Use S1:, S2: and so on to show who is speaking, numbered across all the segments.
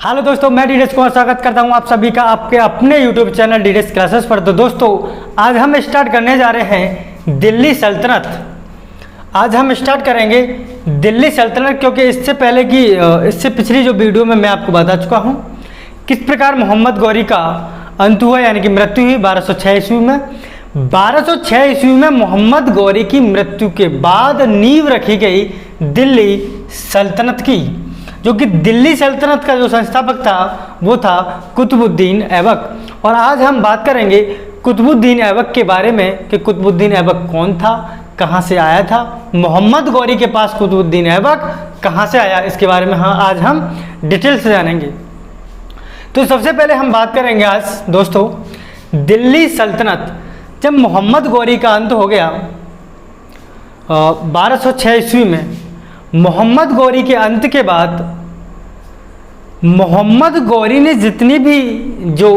S1: Hello दोस्तों, मैं डीडेस कुमार स्वागत करता हूं आप सभी का आपके अपने यूट्यूब चैनल डीडेस क्लासेस पर। तो दोस्तों, आज हम स्टार्ट करने जा रहे हैं दिल्ली सल्तनत। आज हम स्टार्ट करेंगे दिल्ली सल्तनत, क्योंकि इससे पिछली जो वीडियो में मैं आपको बता चुका हूं किस प्रकार मोहम्मद गौरी का अंत हुआ, यानी कि मृत्यु हुई 1206 ईस्वी में। 1206 ईस्वी में मोहम्मद गौरी की मृत्यु के बाद नींव रखी गई दिल्ली सल्तनत की, जो कि दिल्ली सल्तनत का जो संस्थापक था वो था कुतुबुद्दीन ऐबक। और आज हम बात करेंगे कुतुबुद्दीन ऐबक के बारे में कि कुतुबुद्दीन ऐबक कौन था, कहाँ से आया था, मोहम्मद गौरी के पास कुतुबुद्दीन ऐबक कहाँ से आया, इसके बारे में आज हम डिटेल से जानेंगे। तो सबसे पहले हम बात करेंगे आज दोस्तों दिल्ली सल्तनत। जब मोहम्मद गौरी का अंत हो गया 1206 ईस्वी में, मोहम्मद गौरी के अंत के बाद मोहम्मद गौरी ने जितनी भी जो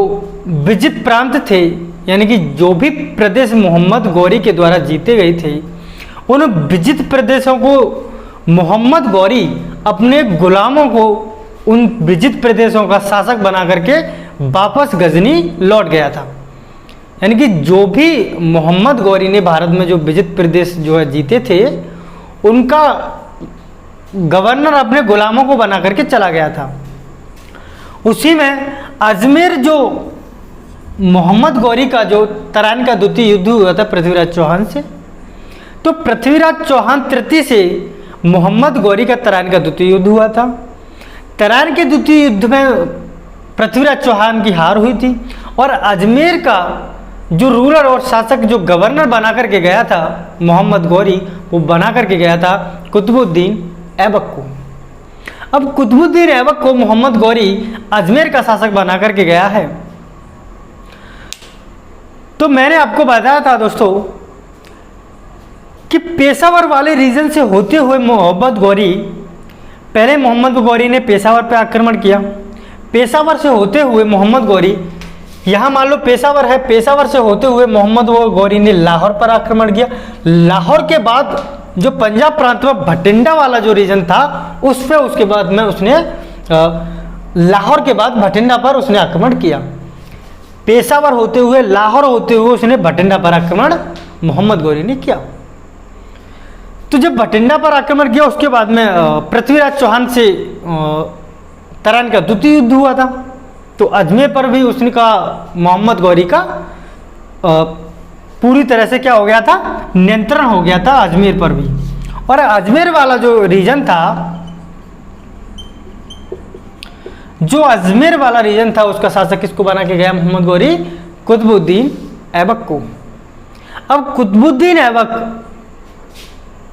S1: विजित प्रांत थे, यानी कि जो भी प्रदेश मोहम्मद गौरी के द्वारा जीते गए थे, उन विजित प्रदेशों को मोहम्मद गौरी अपने गुलामों को उन विजित प्रदेशों का शासक बना करके वापस गजनी लौट गया था। यानी कि जो भी मोहम्मद गौरी ने भारत में जो विजित प्रदेश जो है जीते थे, उनका गवर्नर अपने गुलामों को बना करके चला गया था। उसी में अजमेर जो मोहम्मद गौरी का जो तराइन का द्वितीय युद्ध हुआ था पृथ्वीराज चौहान से, तो पृथ्वीराज चौहान तृतीय से मोहम्मद गौरी का तराइन का द्वितीय युद्ध हुआ था। तराइन के द्वितीय युद्ध में पृथ्वीराज चौहान की हार हुई थी और अजमेर का जो रूलर और शासक जो गवर्नर बना करके गया था मोहम्मद गौरी, वो बना करके गया था कुतुबुद्दीन ऐबक को। अब कुतुबुद्दीन ऐबक को मोहम्मद गौरी अजमेर का शासक बना करके गया है। तो मैंने आपको बताया था दोस्तों कि पेशावर वाले रीजन से होते हुए पहले मोहम्मद गौरी ने पेशावर पर आक्रमण किया। पेशावर से होते हुए मोहम्मद गौरी, यहाँ मान लो पेशावर है, पेशावर से होते हुए मोहम्मद गौरी ने लाहौर पर आक्रमण किया। लाहौर के बाद जो पंजाब प्रांत में भटिंडा वाला जो रीजन था उस पे उसके बाद में उसने लाहौर के बाद भटिंडा पर उसने आक्रमण किया। पेशावर होते हुए लाहौर होते हुए उसने भटिंडा पर आक्रमण मोहम्मद गौरी ने किया। तो जब भटिंडा पर आक्रमण किया उसके बाद में पृथ्वीराज चौहान से तराइन का द्वितीय युद्ध हुआ था। तो अजमेर पर भी उसने का मोहम्मद गौरी का पूरी तरह से क्या हो गया था, नियंत्रण हो गया था अजमेर पर भी। और अजमेर वाला जो रीजन था, उसका शासक किसको बना के गया मोहम्मद गौरी? कुतुबुद्दीन ऐबक को। अब कुतुबुद्दीन ऐबक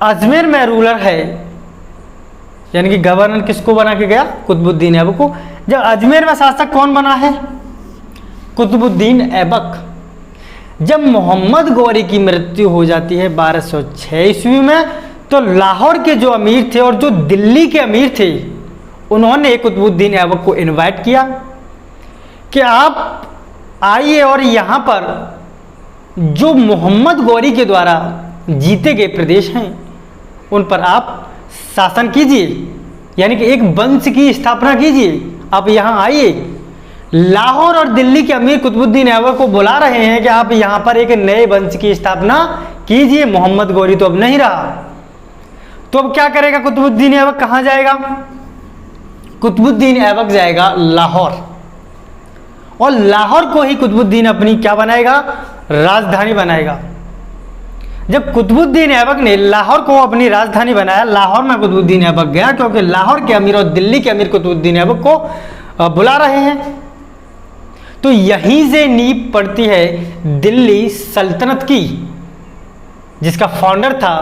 S1: अजमेर में रूलर है, यानी कि गवर्नर किसको बना के गया? कुतुबुद्दीन ऐबक को। जब अजमेर में शासक कौन बना है? कुतुबुद्दीन ऐबक। जब मोहम्मद गौरी की मृत्यु हो जाती है 1206 ईस्वी में, तो लाहौर के जो अमीर थे और जो दिल्ली के अमीर थे, उन्होंने कुतुबुद्दीन ऐबक को इनवाइट किया कि आप आइए और यहाँ पर जो मोहम्मद गौरी के द्वारा जीते गए प्रदेश हैं उन पर आप शासन कीजिए, यानी कि एक वंश की स्थापना कीजिए। आप यहाँ आइए। लाहौर और दिल्ली के अमीर कुतुबुद्दीन ऐबक को बुला रहे हैं कि आप यहाँ पर एक नए वंश की स्थापना कीजिए। मोहम्मद गौरी तो अब नहीं रहा, तो अब क्या करेगा कुतुबुद्दीन ऐबक? कहाँ जाएगा? कुतुबुद्दीन ऐबक जाएगा लाहौर, और लाहौर को ही कुतुबुद्दीन अपनी क्या बनाएगा? राजधानी बनाएगा। जब कुतुबुद्दीन ऐबक ने लाहौर को अपनी राजधानी बनाया, लाहौर में कुतुबुद्दीन ऐबक गया, क्योंकि लाहौर के अमीर और दिल्ली के अमीर कुतुबुद्दीन ऐबक को बुला रहे हैं। तो यहीं से नींव पड़ती है दिल्ली सल्तनत की, जिसका फाउंडर था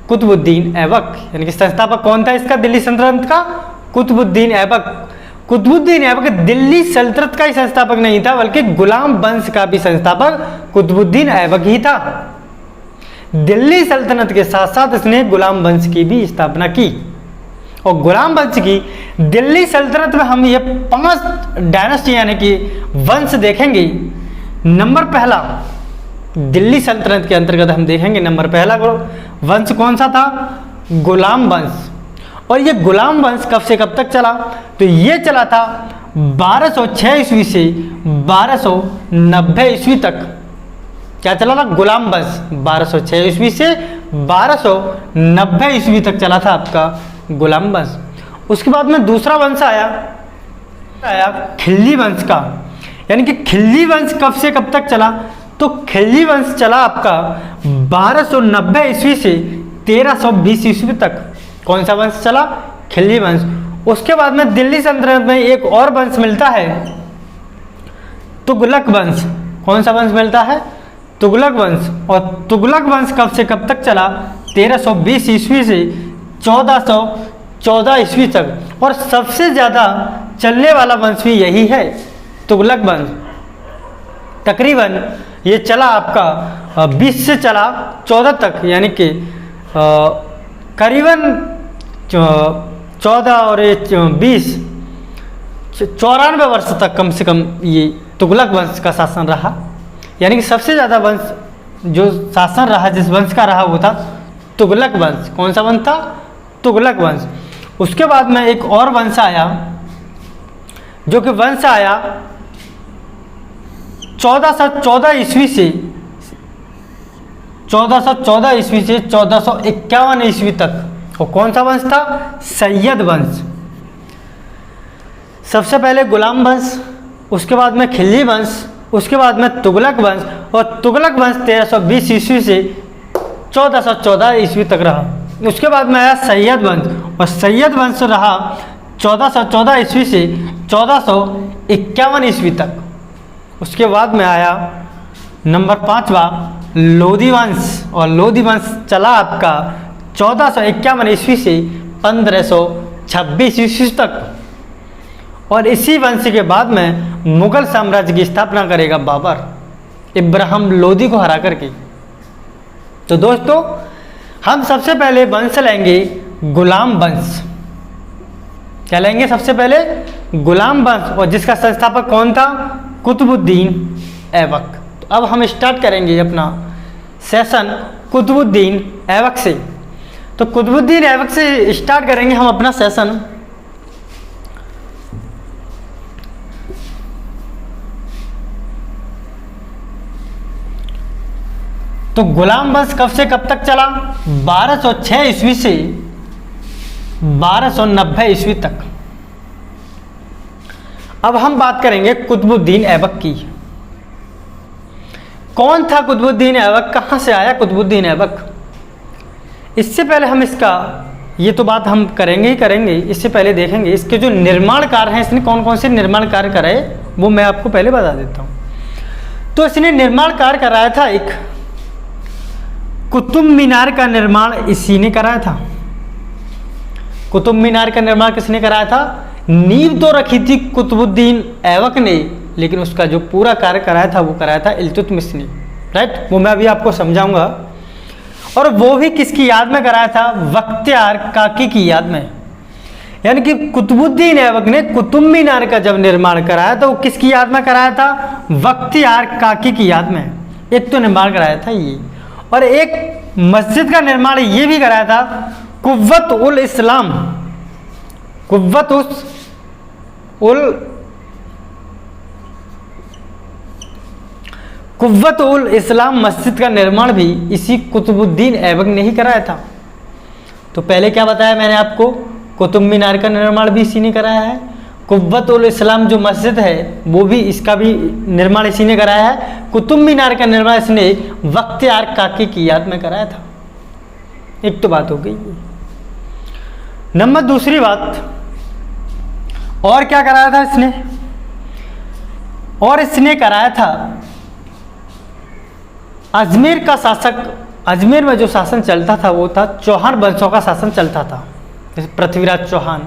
S1: कुतुबुद्दीन ऐबक। यानी कि संस्थापक कौन था इसका? दिल्ली सल्तनत का कुतुबुद्दीन ऐबक। कुतुबुद्दीन ऐबक दिल्ली सल्तनत का ही संस्थापक नहीं था, बल्कि गुलाम वंश का भी संस्थापक कुतुबुद्दीन ऐबक ही था। दिल्ली सल्तनत के साथ साथ इसने गुलाम वंश की भी स्थापना की, और गुलाम वंश की दिल्ली सल्तनत में हम ये 5 डायनेस्टी यानी कि वंश देखेंगे। नंबर पहला दिल्ली सल्तनत के अंतर्गत हम देखेंगे, नंबर पहला वंश कौन सा था? गुलाम वंश। और ये गुलाम वंश कब से कब तक चला? तो ये चला था 1206 ईस्वी से 1290 ईस्वी तक। क्या चला था? गुलाम वंश 1206 ईस्वी से 1290 ईस्वी तक चला था आपका गुलाम वंश। उसके बाद में दूसरा वंश आया खिल्जी वंश का। यानी कि खिल्जी वंश कब से कब तक चला? तो खिल्जी वंश चला आपका 1290 ईस्वी से 1320 ईस्वी तक। कौन सा वंश चला? खिल्जी वंश। उसके बाद में दिल्ली सल्तनत में एक और वंश मिलता है, तुगलक वंश। कौन सा वंश मिलता है? तुगलक वंश। और तुगलक वंश कब से कब तक चला? 1320 ईस्वी से 1414 ईस्वी तक। और सबसे ज़्यादा चलने वाला वंश भी यही है, तुगलक वंश। तकरीबन ये चला आपका 20 से चला 14 तक, यानी कि करीबन 14 और 20 94 वर्ष तक कम से कम ये तुगलक वंश का शासन रहा। यानी कि सबसे ज़्यादा वंश जो शासन रहा, जिस वंश का रहा, वो था तुगलक वंश। कौन सा वंश था? तुगलक वंश। उसके बाद में एक और वंश आया, जो कि वंश आया 1414 ईस्वी से 1451 ईस्वी तक। और कौन सा वंश था? सैयद वंश। सबसे पहले गुलाम वंश, उसके बाद में खिल्जी वंश, उसके बाद में तुगलक वंश। और तुगलक वंश 1320 ईस्वी से 1414 ईस्वी तक रहा। उसके बाद में आया सैयद वंश, और सैयद वंश रहा 1414 ईस्वी से 1451 ईस्वी तक। उसके बाद में आया नंबर 5वां लोधी वंश, और लोधी वंश चला आपका 1451 ईस्वी से 1526 ईस्वी तक। और इसी वंश के बाद में मुगल साम्राज्य की स्थापना करेगा बाबर, इब्राहिम लोधी को हरा करके। तो दोस्तों, हम सबसे पहले वंश लेंगे गुलाम वंश। क्या लेंगे? सबसे पहले गुलाम वंश, और जिसका संस्थापक कौन था? कुतुबुद्दीन ऐबक। तो अब हम स्टार्ट करेंगे अपना सेशन कुतुबुद्दीन ऐबक से। तो कुतुबुद्दीन ऐबक से स्टार्ट करेंगे हम अपना सेशन। तो गुलाम वंश कब से कब तक चला? 1206 ईस्वी से 1290 ईस्वी तक। अब हम बात करेंगे कुतुबुद्दीन ऐबक की। कौन था कुतुबुद्दीन ऐबक? कहाँ से आया कुतुबुद्दीन ऐबक? इससे पहले हम इसका ये तो बात हम करेंगे ही करेंगे, इससे पहले देखेंगे इसके जो निर्माण कार्य हैं, इसने कौन कौन से निर्माण कार्य कराए, वो मैं आपको पहले बता देता हूँ। तो इसने निर्माण कार्य कराया था, एक कुतुब मीनार का निर्माण इसी ने कराया था। कुतुब मीनार का निर्माण किसने कराया था? नींव तो रखी थी कुतुबुद्दीन ऐबक ने, लेकिन उसका जो पूरा कार्य कराया था वो कराया था इल्तुतमिश ने। राइट, वो मैं अभी आपको समझाऊंगा। और वो भी किसकी याद में कराया था? बख्तियार काकी की याद में। यानी कि कुतुबुद्दीन ऐबक ने कुतुब मीनार का जब निर्माण कराया तो वो किसकी याद में कराया था? बख्तियार काकी की याद में। एक तो निर्माण कराया था ये, और एक मस्जिद का निर्माण ये भी कराया था कुव्वत उल इस्लाम, कुव्वत उल इस्लाम मस्जिद का निर्माण भी इसी कुतुबुद्दीन ऐबक ने ही कराया था। तो पहले क्या बताया मैंने आपको? कुतुब मीनार का निर्माण भी इसी ने कराया है। कुव्वत उल इस्लाम जो मस्जिद है वो भी, इसका भी निर्माण इसी ने कराया है। कुतुब मीनार का निर्माण इसने बख्तियार काकी की याद में कराया था। एक तो बात हो गई। नंबर दूसरी बात, और क्या कराया था इसने? और इसने कराया था अजमेर का शासक, अजमेर में जो शासन चलता था वो था चौहान वंशों का शासन चलता था। जैसे पृथ्वीराज चौहान,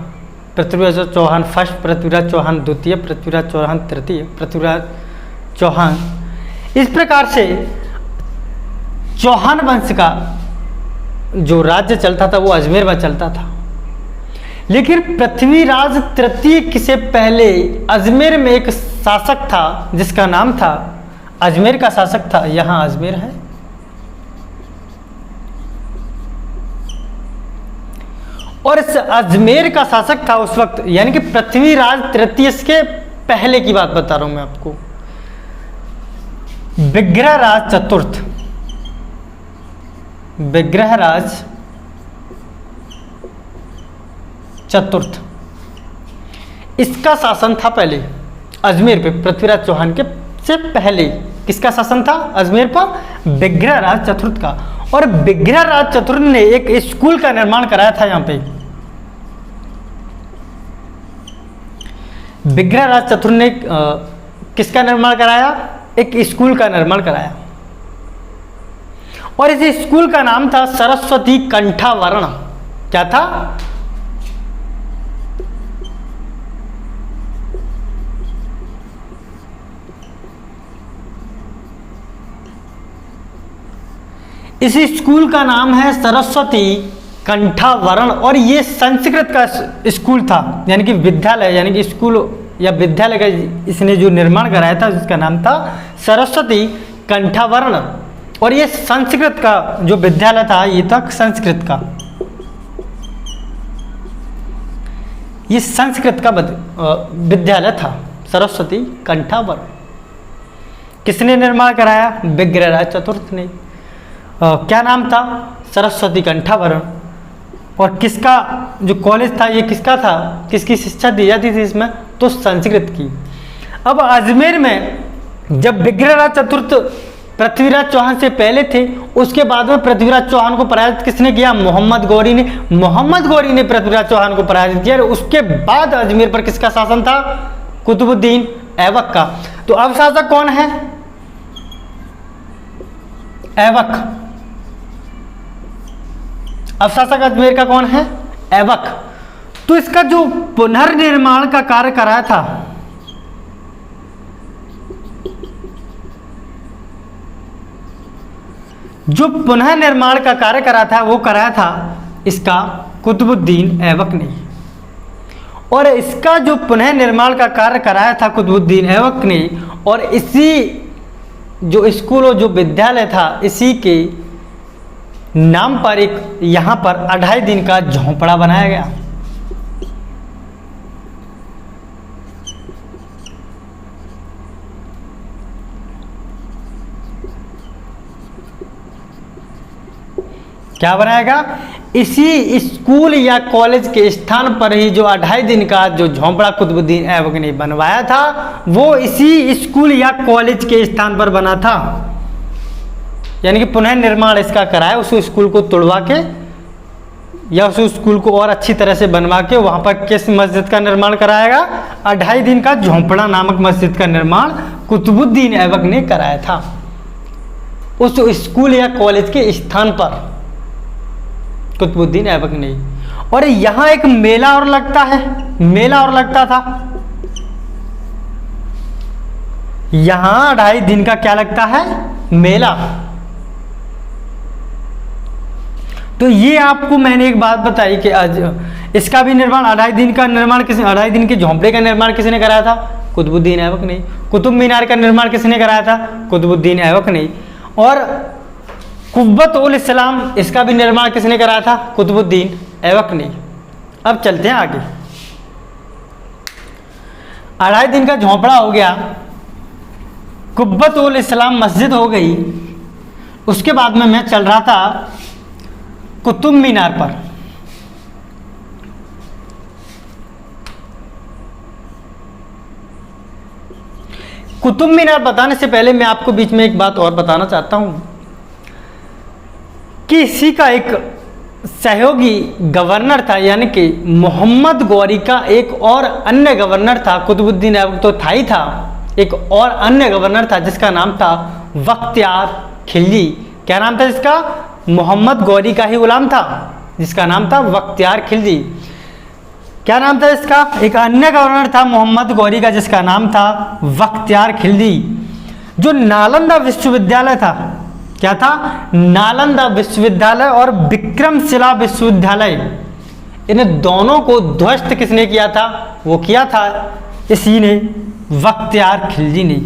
S1: पृथ्वीराज चौहान फर्स्ट, पृथ्वीराज चौहान द्वितीय, पृथ्वीराज चौहान तृतीय, पृथ्वीराज चौहान। इस प्रकार से चौहान वंश का जो राज्य चलता था वो अजमेर में चलता था। लेकिन पृथ्वीराज तृतीय से पहले अजमेर में एक शासक था जिसका नाम था, अजमेर का शासक था, यहां अजमेर है, और इस अजमेर का शासक था उस वक्त, यानी कि पृथ्वीराज तृतीय के पहले की बात बता रहा हूं मैं आपको, विग्रहराज चतुर्थ। विग्रहराज चतुर्थ, इसका शासन था पहले अजमेर पे, पृथ्वीराज चौहान के से पहले किसका शासन था अजमेर पर? विग्रहराज चतुर्थ का। और विग्रहराज चतुर्थ ने एक स्कूल का निर्माण कराया था यहां पे। विग्रहराज चतुर्थ ने किसका निर्माण कराया? एक स्कूल का निर्माण कराया, और इस स्कूल का नाम था सरस्वती कंठावरण। क्या था? इस स्कूल का नाम है सरस्वती कंठावरण, और ये संस्कृत का स्कूल था, यानी कि विद्यालय, यानी कि स्कूल या विद्यालय का इसने जो निर्माण कराया था जिसका नाम था सरस्वती कंठावरण। और ये संस्कृत का जो विद्यालय था ये था संस्कृत का, ये संस्कृत का विद्यालय था सरस्वती कंठावरण। किसने निर्माण कराया? विग्रहराज चतुर्थ ने। क्या नाम था? सरस्वती कंठावरण। और किसका जो कॉलेज था ये किसका था? किसकी शिक्षा दी जाती थी इसमें? तो संस्कृत की। अब अजमेर में जब विग्रहराज चतुर्थ पृथ्वीराज चौहान से पहले थे, उसके बाद में पृथ्वीराज चौहान को पराजित किसने किया? मोहम्मद गौरी ने। मोहम्मद गौरी ने पृथ्वीराज चौहान को पराजित किया, और उसके बाद अजमेर पर किसका शासन था? कुतुबुद्दीन ऐबक का। तो अब शासक कौन है? ऐबक। अब शासक अजमेर का कौन है? ऐबक। तो इसका जो पुनर्निर्माण का कार्य कराया था, जो पुनः निर्माण का कार्य करा था वो कराया था इसका कुतुबुद्दीन ऐबक ने। और इसका जो पुनः निर्माण का कार्य कराया था कुतुबुद्दीन ऐबक ने, और इसी जो स्कूल और जो विद्यालय था इसी के नाम पर एक यहां पर 2.5 दिन का झोंपड़ा बनाया गया। क्या बनाएगा? इसी स्कूल या कॉलेज के स्थान पर ही जो 2.5 दिन का जो झोंपड़ा कुतुबुद्दीन ऐबक ने बनवाया था वो इसी स्कूल या कॉलेज के स्थान पर बना था। यानी कि पुनः निर्माण इसका कराया, उस स्कूल को तोड़वा के या उस स्कूल को और अच्छी तरह से बनवा के वहां पर किस मस्जिद का निर्माण कराएगा? 2.5 दिन का झोंपड़ा नामक मस्जिद का निर्माण कुतुबुद्दीन ऐबक ने कराया था उस स्कूल या कॉलेज के स्थान पर, कुतुबुद्दीन ऐबक ने। और यहां एक मेला और लगता है, मेला और लगता था यहां 2.5 दिन का। क्या लगता है? मेला। तो ये आपको मैंने एक बात बताई कि आज इसका भी निर्माण 2.5 दिन का निर्माण किसने, 2.5 दिन के झोंपड़े का निर्माण किसने कराया था? कुतुबुद्दीन ऐबक ने। कुतुब मीनार का निर्माण किसने कराया था? कुतुबुद्दीन ऐबक ने। और कुब्बत उल इस्लाम, इसका भी निर्माण किसने कराया था? कुतुबुद्दीन ऐबक ने। अब चलते हैं आगे। 2.5 दिन का झोंपड़ा हो गया, कुब्बत उल इस्लाम मस्जिद हो गई। उसके बाद में मैं चल रहा था कुतुब मीनार पर। कुतुब मीनार बताने से पहले मैं आपको बीच में एक बात और बताना चाहता हूं कि इसी का एक सहयोगी गवर्नर था, यानी कि मोहम्मद गौरी का एक और अन्य गवर्नर था। कुतुबुद्दीन ऐबक तो था ही था, एक और अन्य गवर्नर था जिसका नाम था बख्तियार खिलजी। क्या नाम था जिसका? मोहम्मद गौरी का ही गुलाम था जिसका नाम था बख्तियार खिलजी। क्या नाम था इसका? एक अन्य गवर्नर था मोहम्मद गौरी का जिसका नाम था बख्तियार खिलजी, जो नालंदा विश्वविद्यालय था। क्या था? नालंदा विश्वविद्यालय और विक्रमशिला विश्वविद्यालय, इन दोनों को ध्वस्त किसने किया था? वो किया था इसी ने, बख्तियार खिलजी ने।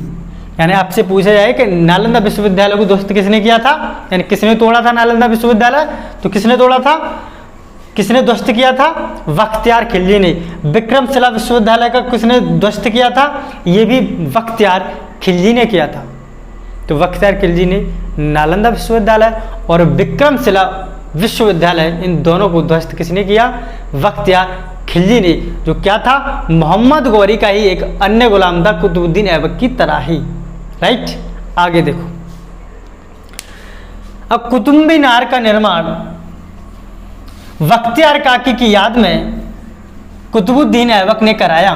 S1: यानी आपसे पूछा जाए कि नालंदा विश्वविद्यालय को ध्वस्त किसने किया था, यानी किसने तोड़ा था नालंदा विश्वविद्यालय, तो किसने तोड़ा था? किसने ध्वस्त किया था? बख्तियार खिलजी ने। विक्रमशिला विश्वविद्यालय का किसने ध्वस्त किया था? ये भी बख्तियार खिलजी ने किया था। तो बख्तियार खिलजी ने नालंदा विश्वविद्यालय और विक्रमशिला विश्वविद्यालय, इन दोनों को ध्वस्त किसने किया? बख्तियार खिलजी ने, जो क्या था? मोहम्मद गौरी का ही एक अन्य गुलाम था, कुतुबुद्दीन ऐबक की तरह ही। राइट, आगे देखो। अब कुतुब मीनार का निर्माण बख्तियार काकी की याद में कुतुबुद्दीन ऐबक ने कराया।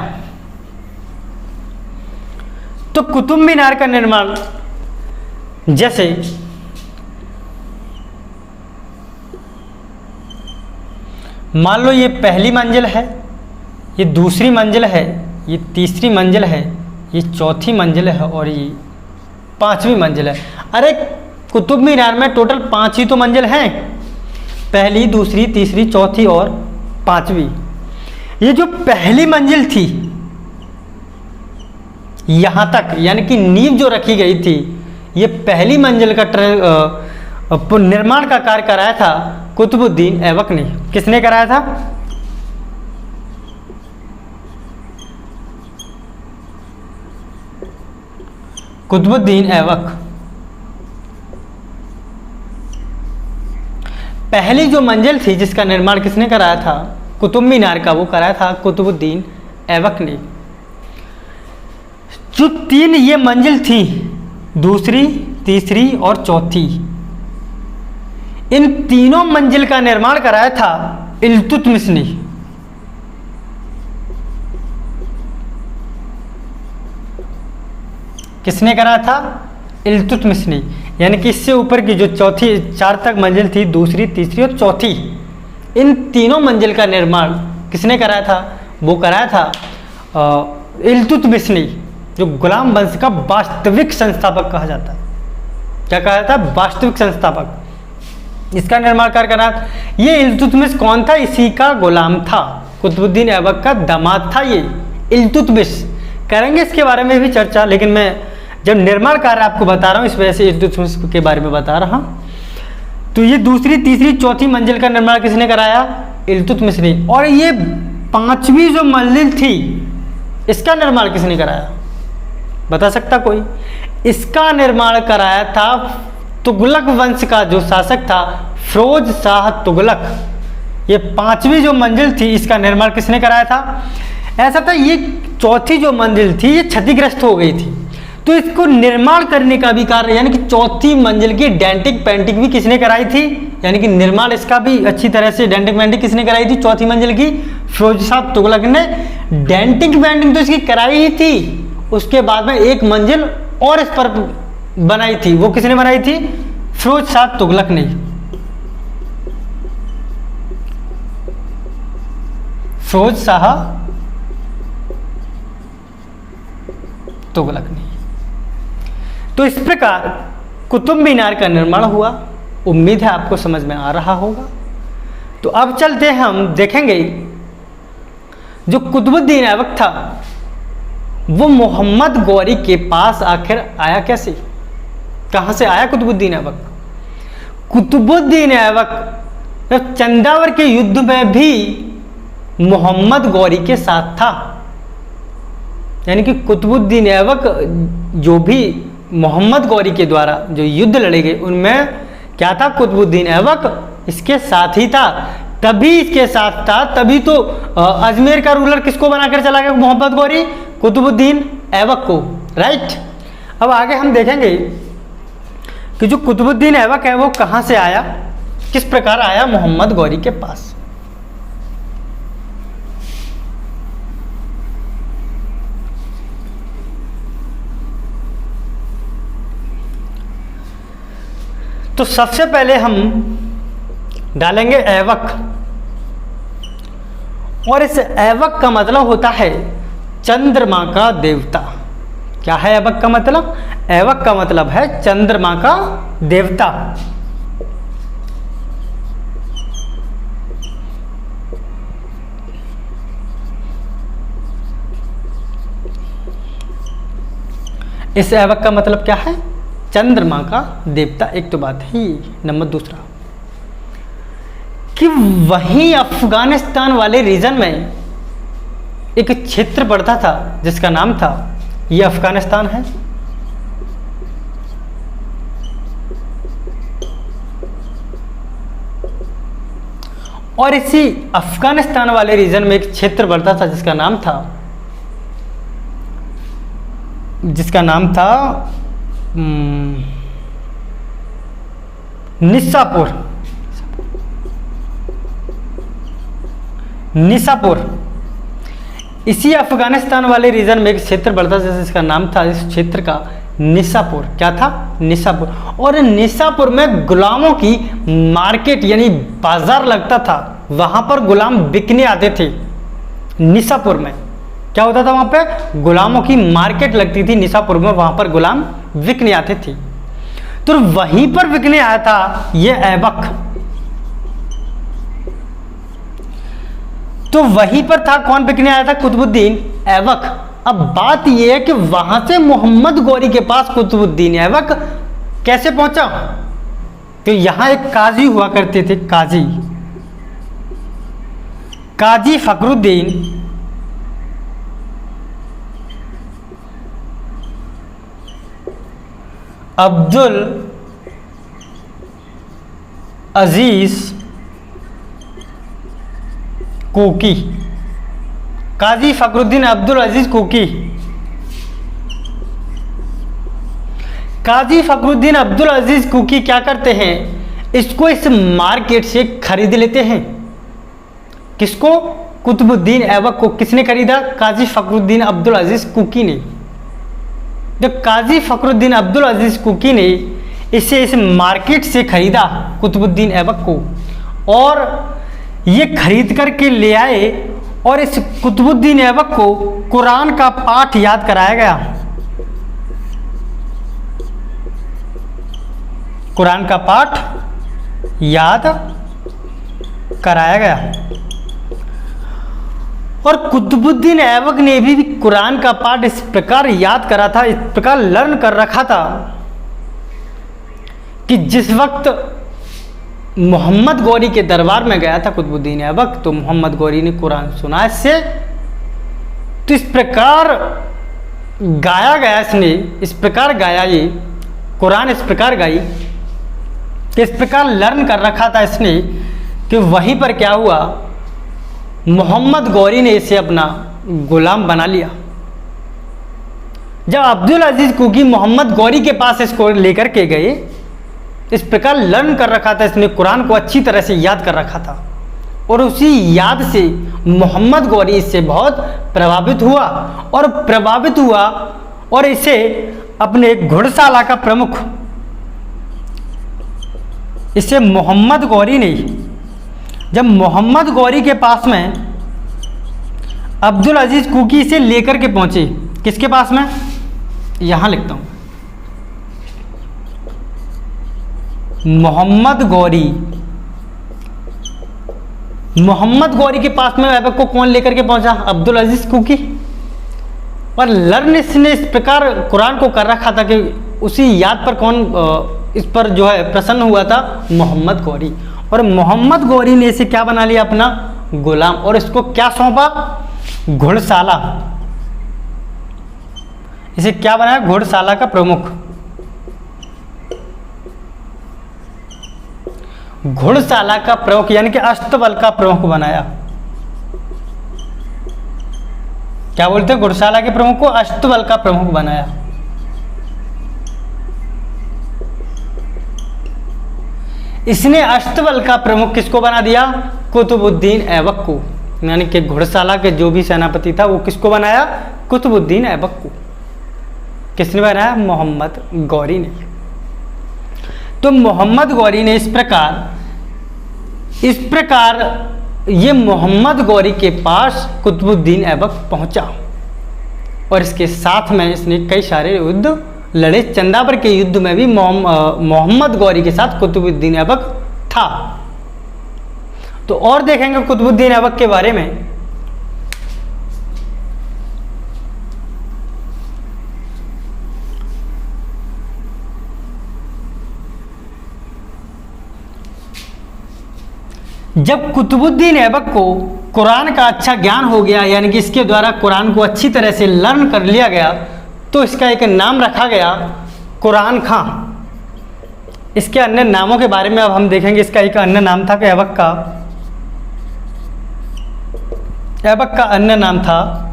S1: तो कुतुब मीनार का निर्माण जैसे मान लो ये पहली मंजिल है, ये दूसरी मंजिल है, ये तीसरी मंजिल है, ये चौथी मंजिल है और ये पांचवी मंजिल है। अरे कुतुब मीनार में टोटल 5 ही तो मंजिल हैं, पहली, दूसरी, तीसरी, चौथी और पांचवी। ये जो पहली मंजिल थी यहां तक, यानी कि नींव जो रखी गई थी, ये पहली मंजिल का निर्माण का कार्य कराया था कुतुबुद्दीन ऐबक ने। किसने कराया था? कुतुबुद्दीन ऐबक। पहली जो मंजिल थी जिसका निर्माण किसने कराया था? कुतुब मीनार का, वो कराया था कुतुबुद्दीन ऐबक ने। जो 3 ये मंजिल थी, दूसरी, तीसरी और चौथी, इन तीनों मंजिल का निर्माण कराया था इल्तुतमिश ने। किसने कराया था? इल्तुतमिश ने। यानी कि इससे ऊपर की जो चौथी 4 तक मंजिल थी, दूसरी, तीसरी और चौथी, इन तीनों मंजिल का निर्माण किसने कराया था? वो कराया था इल्तुतमिश ने, जो गुलाम वंश का वास्तविक संस्थापक कहा जाता है। क्या कहा था? वास्तविक संस्थापक। इसका निर्माण कार्य करा। ये इल्तुतमिश कौन था? इसी का गुलाम था, कुतुबुद्दीन ऐबक का दामाद था ये इल्तुतमिश। करेंगे इसके बारे में भी चर्चा, लेकिन मैं जब निर्माण कार्य आपको बता रहा हूँ इस वजह से इल्तुतमिश के बारे में बता रहा हूँ। तो ये दूसरी, तीसरी, चौथी मंजिल का निर्माण किसने कराया? इल्तुतमिश ने। और ये 5वीं जो मंजिल थी, इसका निर्माण किसने कराया? बता सकता कोई? इसका निर्माण कराया था तुगलक वंश का जो शासक था, फिरोज शाह तुगलक। ये 5वीं जो मंजिल थी, इसका निर्माण किसने कराया था? ऐसा था, ये चौथी जो मंजिल थी ये क्षतिग्रस्त हो गई थी, तो इसको निर्माण करने का भी कार्य, यानी कि चौथी मंजिल की डेंटिंग पेंटिंग भी किसने कराई थी? यानी कि निर्माण इसका भी अच्छी तरह से डेंटिंग पेंटिंग किसने कराई थी? चौथी मंजिल की फिरोज शाह तुगलक ने। डेंटिंग पेंटिंग तो इसकी कराई ही थी, उसके बाद में एक मंजिल और इस पर बनाई थी। वो किसने बनाई थी? फिरोज शाह तुगलक ने। फिरोज शाह तुगलक ने। तो इस प्रकार कुतुब मीनार का निर्माण हुआ। उम्मीद है आपको समझ में आ रहा होगा। तो अब चलते हैं, हम देखेंगे जो कुतुबुद्दीन ऐबक था वो मोहम्मद गौरी के पास आखिर आया कैसे? कहां से आया कुतुबुद्दीन ऐबक? कुतुबुद्दीन ऐबक चंदावर के युद्ध में भी मोहम्मद गौरी के साथ था। यानी कि कुतुबुद्दीन ऐबक जो भी मोहम्मद गौरी के द्वारा जो युद्ध लड़े गए उनमें क्या था? कुतुबुद्दीन ऐबक इसके साथ ही था। तभी इसके साथ था, तभी तो अजमेर का रूलर किसको बनाकर चला गया? मोहम्मद गौरी, कुतुबुद्दीन ऐबक को। राइट, अब आगे हम देखेंगे कि जो कुतुबुद्दीन ऐबक है वो कहां से आया, किस प्रकार आया मोहम्मद गौरी के पास। तो सबसे पहले हम डालेंगे ऐबक, और इस ऐबक का मतलब होता है चंद्रमा का देवता। क्या है ऐबक का मतलब? ऐबक का मतलब है चंद्रमा का देवता। इस ऐबक का मतलब क्या है? चंद्रमा का देवता। एक तो बात है। नंबर दूसरा कि वहीं अफगानिस्तान वाले रीजन में एक क्षेत्र पड़ता था जिसका नाम था, ये अफगानिस्तान है, और इसी अफगानिस्तान वाले रीजन में एक क्षेत्र पड़ता था जिसका नाम था निसापुर। इसी अफगानिस्तान वाले रीजन में एक क्षेत्र पड़ता था जिसका नाम था, इस क्षेत्र का निसापुर। क्या था? निसापुर। और निसापुर में गुलामों की मार्केट यानी बाजार लगता था, वहां पर गुलाम बिकने आते थे। निसापुर में क्या होता था? वहां पे गुलामों की मार्केट लगती थी निसापुर में, वहां पर गुलाम बिकने आते थे। तो वहीं पर बिकने आया था ये ऐबक। तो वहीं पर था, कौन बिकने आया था? कुतुबुद्दीन ऐबक। अब बात यह है कि वहां से मोहम्मद गौरी के पास कुतुबुद्दीन ऐबक कैसे पहुंचा? तो यहां एक काजी हुआ करते थे, काजी फखरुद्दीन अब्दुल अजीज कुकी। काजी फखरुद्दीन अब्दुल अजीज कुकी। काजी फखरुद्दीन अब्दुल अजीज कुकी क्या करते हैं? इसको इस मार्केट से खरीद लेते हैं। किसको? कुतुबुद्दीन ऐबक को। किसने खरीदा? काजी फखरुद्दीन अब्दुल अजीज कुकी ने। तो काजी फखरुद्दीन अब्दुल अजीज कुकी ने इसे इस मार्केट से खरीदा कुतुबुद्दीन ऐबक को, और ये खरीद करके ले आए, और इस कुतुबुद्दीन ऐबक को कुरान का पाठ याद कराया गया। कुरान का पाठ याद कराया गया, और कुतुबुद्दीन ऐबक ने भी कुरान का पाठ इस प्रकार याद करा था, इस प्रकार लर्न कर रखा था कि जिस वक्त मोहम्मद गौरी के दरबार में गया था कुतुबुद्दीन ऐबक, तो मोहम्मद गौरी ने कुरान सुना इससे। तो इस प्रकार गाया गया, इसने इस प्रकार गाया, ये कुरान इस प्रकार गाई कि इस प्रकार लर्न कर रखा था इसने कि वहीं पर क्या हुआ, मोहम्मद गौरी ने इसे अपना गुलाम बना लिया। जब अब्दुल अजीज कुकी मोहम्मद गौरी के पास इसको लेकर के गए, इस प्रकार लर्न कर रखा था इसने, कुरान को अच्छी तरह से याद कर रखा था, और उसी याद से मोहम्मद गौरी इससे बहुत प्रभावित हुआ और इसे अपने घुड़शाला का प्रमुख, इसे मोहम्मद गौरी ने, जब मोहम्मद गौरी के पास में अब्दुल अजीज कुकी इसे लेकर के पहुंचे, किसके पास में? यहां लिखता हूं, मोहम्मद गौरी के पास में ऐबक को कौन लेकर के पहुंचा? अब्दुल अजीज कुकी। और लर्न इसने इस प्रकार कुरान को कर रखा था कि उसी याद पर कौन इस पर जो है प्रसन्न हुआ था? मोहम्मद गौरी। और मोहम्मद गौरी ने इसे क्या बना लिया? अपना गुलाम। और इसको क्या सौंपा? घुड़शाला। इसे क्या बनाया? घुड़शाला का प्रमुख। घुड़शाला का प्रमुख यानी कि अस्तबल का प्रमुख बनाया। क्या बोलते हैं? घुड़शाला के प्रमुख को अस्तबल का प्रमुख बनाया। इसने अस्तबल का प्रमुख किसको बना दिया? कुतुबुद्दीन ऐबक को। यानी कि घुड़शाला के जो भी सेनापति था वो किसको बनाया? कुतुबुद्दीन ऐबक को। किसने बनाया? मोहम्मद गौरी ने। तो मोहम्मद गौरी ने इस प्रकार ये मोहम्मद गौरी के पास कुतुबुद्दीन ऐबक पहुंचा, और इसके साथ में इसने कई सारे युद्ध लड़े। चंदाबर के युद्ध में भी मोहम्मद गौरी के साथ कुतुबुद्दीन ऐबक था। तो और देखेंगे कुतुबुद्दीन ऐबक के बारे में। जब कुतुबुद्दीन ऐबक को कुरान का अच्छा ज्ञान हो गया, यानी कि इसके द्वारा कुरान को अच्छी तरह से लर्न कर लिया गया, तो इसका एक नाम रखा गया कुरान खां। इसके अन्य नामों के बारे में अब हम देखेंगे। इसका एक अन्य नाम था कि ऐबक का अन्य नाम था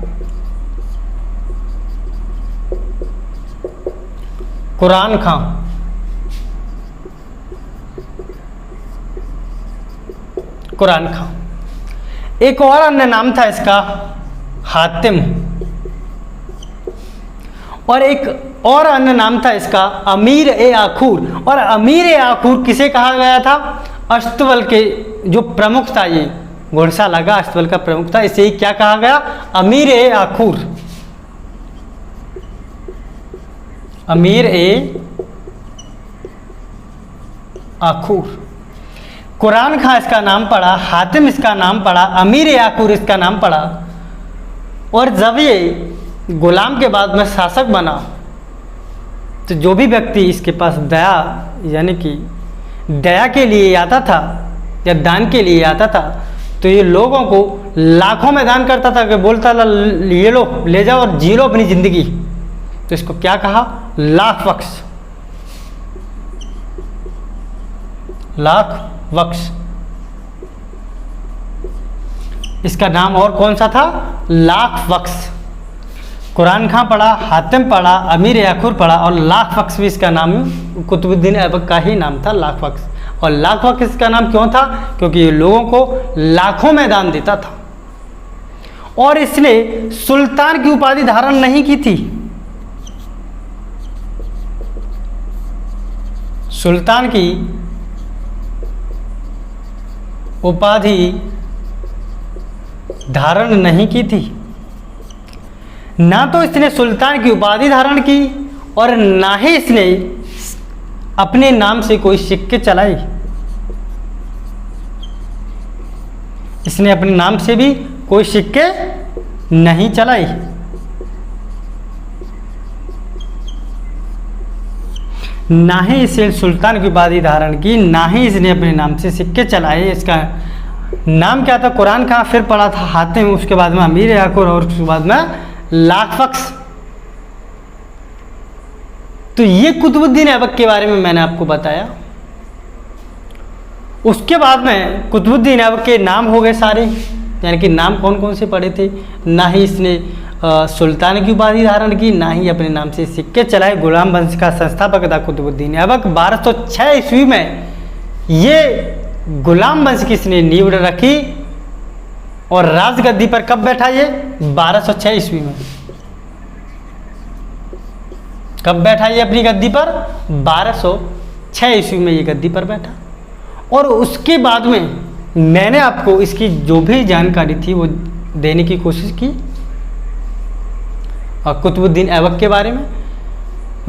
S1: कुरान खां। कुरान खां। एक और अन्य नाम था इसका हातिम, और एक और अन्य नाम था इसका अमीर ए आखूर। और अमीर ए आखूर किसे कहा गया था? अस्तबल के जो प्रमुख था, ये घोड़शाला का अस्तबल का प्रमुख था, इसे ही क्या कहा गया? अमीर ए आखूर। अमीर ए आखूर। कुरान खां इसका नाम पड़ा, हातिम इसका नाम पड़ा, अमीर ए आखूर इसका नाम पड़ा। और जब ये गुलाम के बाद में शासक बना, तो जो भी व्यक्ति इसके पास दया, यानी कि दया के लिए आता था या दान के लिए आता था, तो ये लोगों को लाखों में दान करता था, कि बोलता था ये लो, ले जाओ और जी लो अपनी जिंदगी। तो इसको क्या कहा? लाख बख्श। लाख बख्श। इसका नाम और कौन सा था? लाख बख्श। कुरान खां पढ़ा, हातिम पढ़ा, अमीर आखूर पढ़ा, और लाख बख्श भी इसका नाम कुतुबुद्दीन ऐबक का ही नाम था, लाख बख्श। और लाख बख्श इसका नाम क्यों था? क्योंकि ये लोगों को लाखों में दान देता था। और इसने सुल्तान की उपाधि धारण नहीं की थी। सुल्तान की उपाधि धारण नहीं की थी। ना तो इसने सुल्तान की उपाधि धारण की, और ना ही इसने अपने नाम से कोई सिक्के चलाए। इसने अपने नाम से भी कोई सिक्के नहीं चलाए। ना ही इसने सुल्तान की उपाधि धारण की, ना ही इसने अपने नाम से सिक्के चलाए। इसका नाम क्या था? कुरान खां। फिर पढ़ा था हातिम, उसके बाद में अमीर आखूर, और उसके बाद में लाख बख्श। तो ये कुतुबुद्दीन ऐबक के बारे में मैंने आपको बताया। उसके बाद में कुतुबुद्दीन ऐबक के नाम हो गए सारे, यानी कि नाम कौन कौन से पड़े थे। ना ही इसने सुल्तान की उपाधि धारण की, ना ही अपने नाम से सिक्के चलाए। गुलाम वंश का संस्थापक था कुतुबुद्दीन ऐबक। 1206 ईस्वी में ये गुलाम वंश की इसने नींव रखी, और राजगद्दी पर कब बैठा ये? 1206 ईस्वी में। कब बैठा ये अपनी गद्दी पर? 1206 ईस्वी में ये गद्दी पर बैठा। और उसके बाद में मैंने आपको इसकी जो भी जानकारी थी वो देने की कोशिश की, और कुतुबुद्दीन ऐबक के बारे में।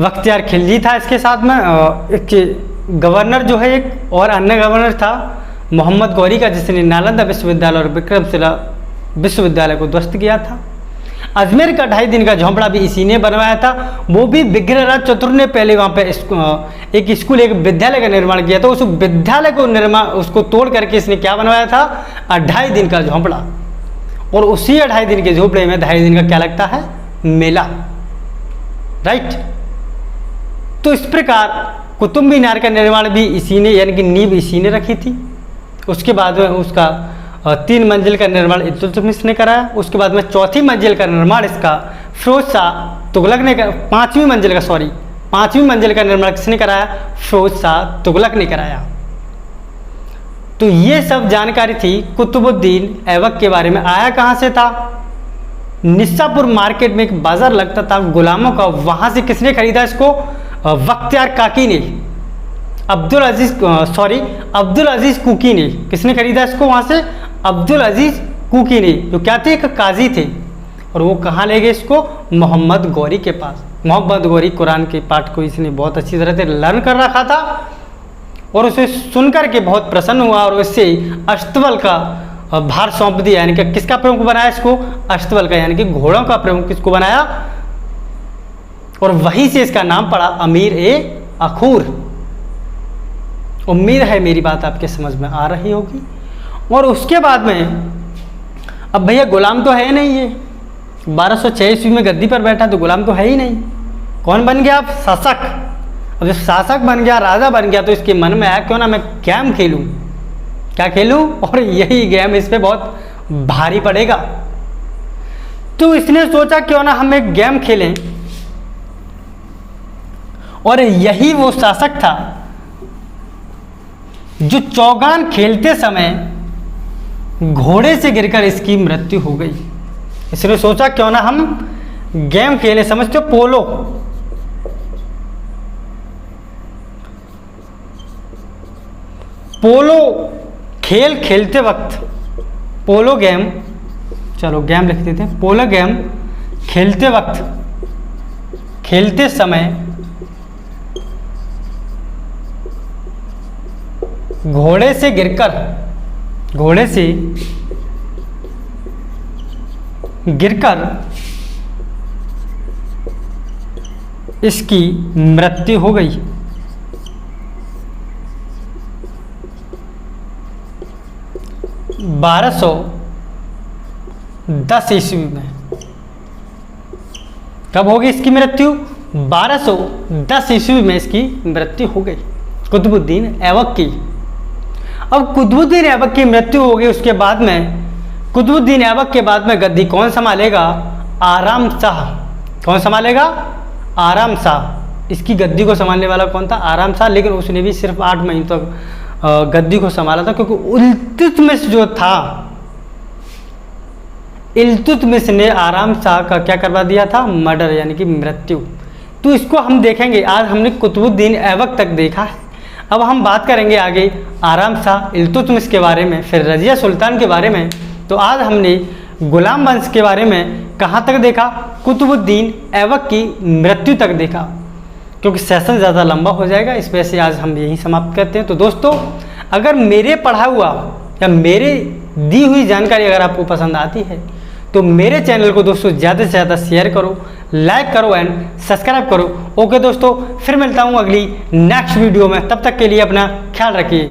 S1: बख्तियार खिलजी था इसके साथ में, एक गवर्नर जो है, एक और अन्य गवर्नर था मोहम्मद गौरी का, जिसने नालंदा विश्वविद्यालय और विक्रमशिला विश्वविद्यालय को ध्वस्त किया था। अजमेर का 2.5 दिन का झोंपड़ा भी इसी ने बनवाया था। वो भी विग्रहराज चतुर ने पहले वहाँ पे एक स्कूल, एक विद्यालय का निर्माण किया था। उस विद्यालय को उसको तोड़ करके इसने क्या बनवाया था? 2.5 दिन का झोंपड़ा। और उसी 2.5 दिन के झोंपड़े में 2.5 दिन का क्या लगता है? मेला। राइट। तो इस प्रकार कुतुब मीनार का निर्माण भी इसी ने, यानी कि नींव इसी ने रखी थी। उसके बाद में उसका 3 मंजिल का निर्माण इल्तुतमिश ने कराया। उसके बाद में 4थी मंजिल का निर्माण इसका फिरोज शाह तुगलक ने 5वीं मंजिल का निर्माण किसने कराया? फिरोज शाह तुगलक ने कराया। तो ये सब जानकारी थी कुतुबुद्दीन ऐबक के बारे में। आया कहाँ से था? निस्सापुर मार्केट में एक बाजार लगता था गुलामों का, वहाँ से किसने खरीदा इसको? बख्तियार काकी ने, अब्दुल अजीज कुकी ने। किसने खरीदा इसको वहाँ से? अब्दुल अजीज कुकी ने, जो क्या थे? एक काजी थे। और वो कहाँ ले गए इसको? मोहम्मद गौरी के पास। मोहम्मद गौरी कुरान के पाठ को इसने बहुत अच्छी तरह से लर्न कर रखा था, और उसे सुनकर के बहुत प्रसन्न हुआ, और उससे अस्तबल का भार सौंप दिया। यानी कि किसका प्रमुख बनाया इसको? अस्तबल का, यानी कि घोड़ों का प्रमुख किसको बनाया? और वहीं से इसका नाम पड़ा अमीर ए आखूर। उम्मीद है मेरी बात आपके समझ में आ रही होगी। और उसके बाद में अब भैया गुलाम तो है नहीं, ये 1206 ईस्वी में गद्दी पर बैठा तो गुलाम तो है ही नहीं। कौन बन गया? अब शासक। अब जब शासक बन गया, राजा बन गया, तो इसके मन में आया क्यों ना मैं गेम खेलूं। क्या खेलूं? और यही गेम इस पे बहुत भारी पड़ेगा। तो इसने सोचा क्यों ना हम एक गेम खेलें, और यही वो शासक था जो चौगान खेलते समय घोड़े से गिरकर इसकी मृत्यु हो गई। इसने सोचा क्यों ना हम गेम खेलें, समझते हो, पोलो। पोलो खेल खेलते वक्त, पोलो गेम, चलो गेम लिख देते हैं, पोलो गेम खेलते वक्त, खेलते समय घोड़े से गिरकर इसकी मृत्यु हो गई। बारह 1210 ईस्वी में। कब होगी इसकी मृत्यु? 1210 ईस्वी में इसकी मृत्यु हो गई, कुतुबुद्दीन ऐबक की। अब कुतुबुद्दीन ऐबक की मृत्यु हो गई, उसके बाद में कुतुबुद्दीन ऐबक के बाद में गद्दी कौन संभालेगा? आराम शाह। कौन संभालेगा? आराम शाह। इसकी गद्दी को संभालने वाला कौन था? आराम शाह। लेकिन उसने भी सिर्फ 8 महीने तक गद्दी को संभाला था, क्योंकि इल्तुतमिश जो था, इल्तुतमिश ने आराम शाह का क्या करवा दिया था? मर्डर, यानी कि मृत्यु। तो इसको हम देखेंगे। आज हमने कुतुबुद्दीन ऐबक तक देखा है, अब हम बात करेंगे आगे आराम शाह, इल्तुतमिश के बारे में, फिर रजिया सुल्तान के बारे में। तो आज हमने गुलाम वंश के बारे में कहाँ तक देखा? कुतुबुद्दीन ऐबक की मृत्यु तक देखा। क्योंकि सेशन ज़्यादा लंबा हो जाएगा, इस वजह से आज हम यही समाप्त करते हैं। तो दोस्तों, अगर मेरे पढ़ा हुआ या मेरे दी हुई जानकारी अगर आपको पसंद आती है तो मेरे चैनल को दोस्तों ज़्यादा से ज़्यादा शेयर करो, लाइक करो एंड सब्सक्राइब करो। ओके दोस्तों, फिर मिलता हूँ अगली नेक्स्ट वीडियो में। तब तक के लिए अपना ख्याल रखिए।